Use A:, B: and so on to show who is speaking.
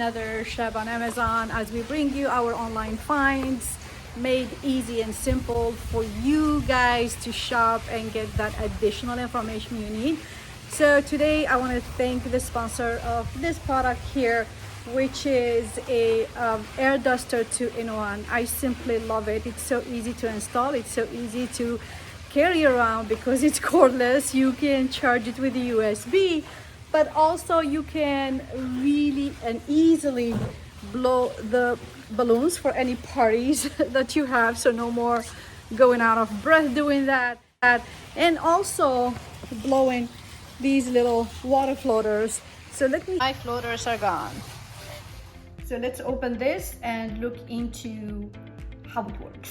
A: another shop on Amazon as we bring you our online finds made easy and simple for you guys to shop and get that additional information you need. So today I want to thank the sponsor of this product here, which is a air duster 2-in-1. I simply love it. It's so easy to install. It's so easy to carry around because it's cordless. You can charge it with the USB, but also you can really and easily blow the balloons for any parties that you have, so no more going out of breath doing that. And also blowing these little water floaters. So my floaters are gone. So let's open this and look into how it works.